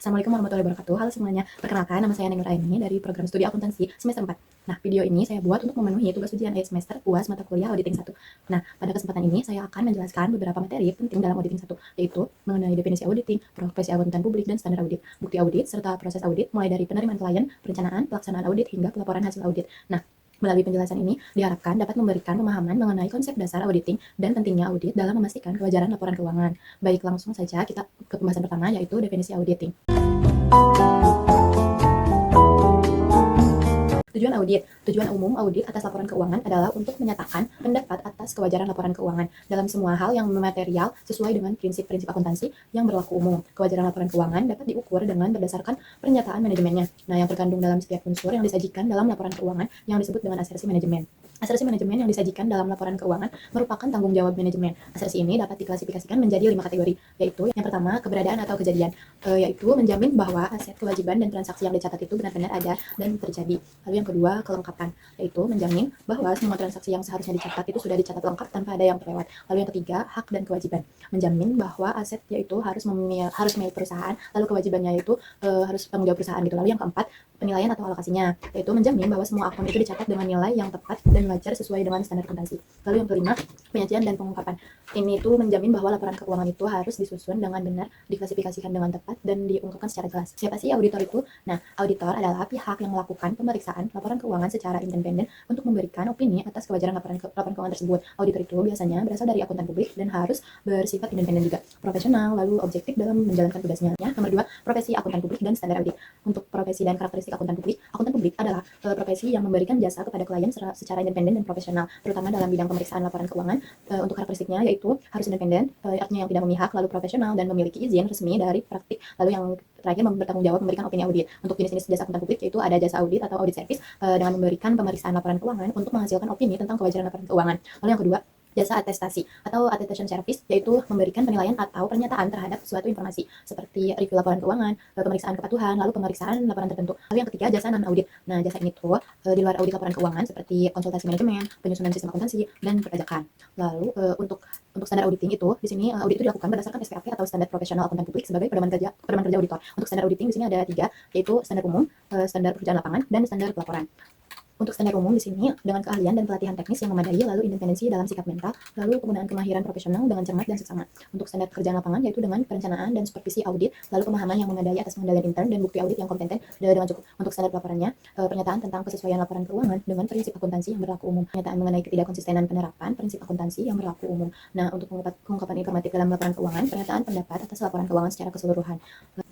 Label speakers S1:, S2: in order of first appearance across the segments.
S1: Assalamualaikum warahmatullahi wabarakatuh. Halo semuanya, perkenalkan nama saya Neng Nuraini dari program studi akuntansi semester 4. Nah, video ini saya buat untuk memenuhi tugas ujian akhir semester UAS mata kuliah auditing 1. Nah, pada kesempatan ini saya akan menjelaskan beberapa materi penting dalam auditing 1, yaitu mengenai definisi auditing, profesi akuntan publik dan standar audit, bukti audit, serta proses audit mulai dari penerimaan klien, perencanaan, pelaksanaan audit hingga pelaporan hasil audit. Nah, melalui penjelasan ini diharapkan dapat memberikan pemahaman mengenai konsep dasar auditing dan pentingnya audit dalam memastikan kewajaran laporan keuangan. Baik, langsung saja kita ke pembahasan pertama, yaitu definisi auditing. Tujuan audit. Tujuan umum audit atas laporan keuangan adalah untuk menyatakan pendapat atas kewajaran laporan keuangan dalam semua hal yang material sesuai dengan prinsip-prinsip akuntansi yang berlaku umum. Kewajaran laporan keuangan dapat diukur dengan berdasarkan pernyataan manajemennya. Nah, yang terkandung dalam setiap unsur yang disajikan dalam laporan keuangan yang disebut dengan asersi manajemen. Asersi manajemen yang disajikan dalam laporan keuangan merupakan tanggung jawab manajemen. Asersi ini dapat diklasifikasikan menjadi 5 kategori, yaitu yang pertama, keberadaan atau kejadian, yaitu menjamin bahwa aset, kewajiban, dan transaksi yang dicatat itu benar-benar ada dan terjadi. Lalu yang kedua, kelengkapan, yaitu menjamin bahwa semua transaksi yang seharusnya dicatat itu sudah dicatat lengkap tanpa ada yang terlewat. Lalu yang ketiga, hak dan kewajiban, menjamin bahwa aset yaitu harus milik perusahaan, lalu kewajibannya itu harus tanggung jawab perusahaan gitu. Lalu yang keempat, penilaian atau alokasinya, yaitu menjamin bahwa semua akun itu dicatat dengan nilai yang tepat dan wajar sesuai dengan standar akuntansi. Lalu yang kelima, penyajian dan pengungkapan. Ini itu menjamin bahwa laporan keuangan itu harus disusun dengan benar, diklasifikasikan dengan tepat, dan diungkapkan secara jelas. Siapa sih auditor itu? Nah, auditor adalah pihak yang melakukan pemeriksaan laporan keuangan secara independen untuk memberikan opini atas kewajaran laporan keuangan tersebut. Auditor itu biasanya berasal dari akuntan publik dan harus bersifat independen juga, profesional, lalu objektif dalam menjalankan tugasnya. Ya, nomor 2, profesi akuntan publik dan standar audit. Untuk profesi dan karakteristik akuntan publik adalah profesi yang memberikan jasa kepada klien secara independen dan profesional, terutama dalam bidang pemeriksaan laporan keuangan. Untuk karakteristiknya yaitu harus independen, artinya yang tidak memihak, lalu profesional dan memiliki izin resmi dari praktik. Lalu yang terakhir, bertanggung jawab memberikan opini audit. Untuk jenis-jenis jasa akuntan publik yaitu ada jasa audit atau audit service dengan memberikan pemeriksaan laporan keuangan untuk menghasilkan opini tentang kewajaran laporan keuangan. Lalu yang kedua, jasa atestasi atau attestation service, yaitu memberikan penilaian atau pernyataan terhadap suatu informasi seperti review laporan keuangan, pemeriksaan kepatuhan, lalu pemeriksaan laporan tertentu. Lalu yang ketiga, jasa non audit. Nah, jasa ini tuh di luar audit laporan keuangan seperti konsultasi manajemen, penyusunan sistem akuntansi, dan perpajakan. Lalu untuk standar auditing itu di sini audit itu dilakukan berdasarkan SPAP atau standar profesional akuntan publik sebagai pedoman kerja auditor. Untuk standar auditing di sini ada 3, yaitu standar umum, standar pekerjaan lapangan, dan standar pelaporan. Untuk standar umum di sini dengan keahlian dan pelatihan teknis yang memadai, lalu independensi dalam sikap mental, lalu penggunaan kemahiran profesional dengan cermat dan seksama. Untuk standar pekerjaan lapangan yaitu dengan perencanaan dan supervisi audit, lalu pemahaman yang memadai atas pengendalian intern dan bukti audit yang kompeten dengan cukup. Untuk standar pelaporannya, pernyataan tentang kesesuaian laporan keuangan dengan prinsip akuntansi yang berlaku umum, pernyataan mengenai ketidakkonsistenan penerapan prinsip akuntansi yang berlaku umum. Nah, untuk pengungkapan informatif dalam laporan keuangan, pernyataan pendapat atas laporan keuangan secara keseluruhan.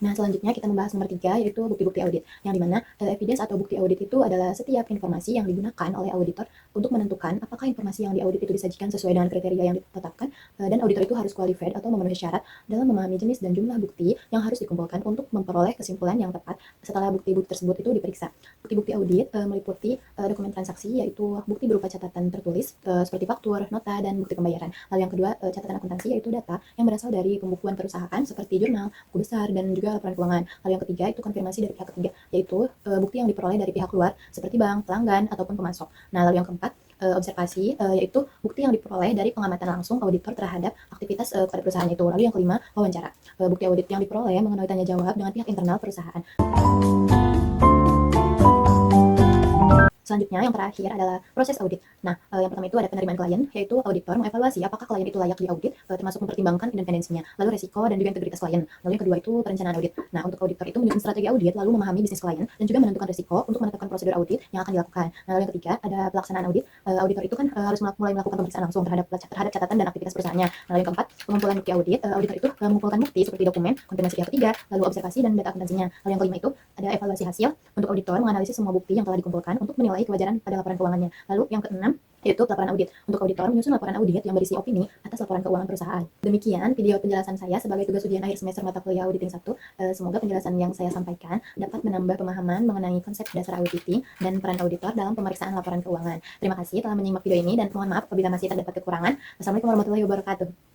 S1: Nah, selanjutnya kita membahas nomor 3, yaitu bukti-bukti audit, yang dimana evidence atau bukti audit itu adalah setiap informasi yang digunakan oleh auditor untuk menentukan apakah informasi yang diaudit itu disajikan sesuai dengan kriteria yang ditetapkan, dan auditor itu harus qualified atau memenuhi syarat dalam memahami jenis dan jumlah bukti yang harus dikumpulkan untuk memperoleh kesimpulan yang tepat setelah bukti-bukti tersebut itu diperiksa. Bukti-bukti audit meliputi dokumen transaksi, yaitu bukti berupa catatan tertulis seperti faktur, nota, dan bukti pembayaran. Lalu yang kedua, catatan akuntansi, yaitu data yang berasal dari pembukuan perusahaan seperti jurnal, buku besar, dan juga laporan keuangan. Lalu yang ketiga itu konfirmasi dari pihak ketiga, yaitu bukti yang diperoleh dari pihak luar seperti bank, pelanggan, ataupun pemasok. Nah, lalu yang keempat, observasi, yaitu bukti yang diperoleh dari pengamatan langsung auditor terhadap aktivitas pada perusahaan itu. Lalu yang kelima, wawancara, bukti audit yang diperoleh mengenai tanya jawab dengan pihak internal perusahaan. Selanjutnya, yang terakhir adalah proses audit. Nah, yang pertama itu ada penerimaan klien, yaitu auditor mengevaluasi apakah klien itu layak diaudit, termasuk mempertimbangkan independensinya, lalu resiko dan juga integritas klien. Lalu yang kedua itu perencanaan audit. Nah, untuk auditor itu menyusun strategi audit, lalu memahami bisnis klien, dan juga menentukan resiko untuk menetapkan prosedur audit yang akan dilakukan. Nah, lalu yang ketiga ada pelaksanaan audit. Auditor itu kan harus mulai melakukan pemeriksaan langsung terhadap catatan dan aktivitas perusahaannya. Nah, lalu yang keempat, pengumpulan bukti audit. Auditor itu mengumpulkan bukti seperti dokumen, konfirmasi pihak ketiga, lalu observasi dan data akuntansinya. Lalu yang kelima itu ada evaluasi hasil. Untuk auditor menganalisis semua bukti yang telah dikumpulkan untuk menilai kewajaran pada laporan keuangannya. Lalu yang keenam yaitu pelaporan audit. Untuk auditor menyusun laporan audit yang berisi opini atas laporan keuangan perusahaan. Demikian video penjelasan saya sebagai tugas ujian akhir semester mata kuliah auditing 1. Semoga penjelasan yang saya sampaikan dapat menambah pemahaman mengenai konsep dasar auditing dan peran auditor dalam pemeriksaan laporan keuangan. Terima kasih telah menyimak video ini dan mohon maaf apabila masih terdapat kekurangan. Wassalamualaikum warahmatullahi wabarakatuh.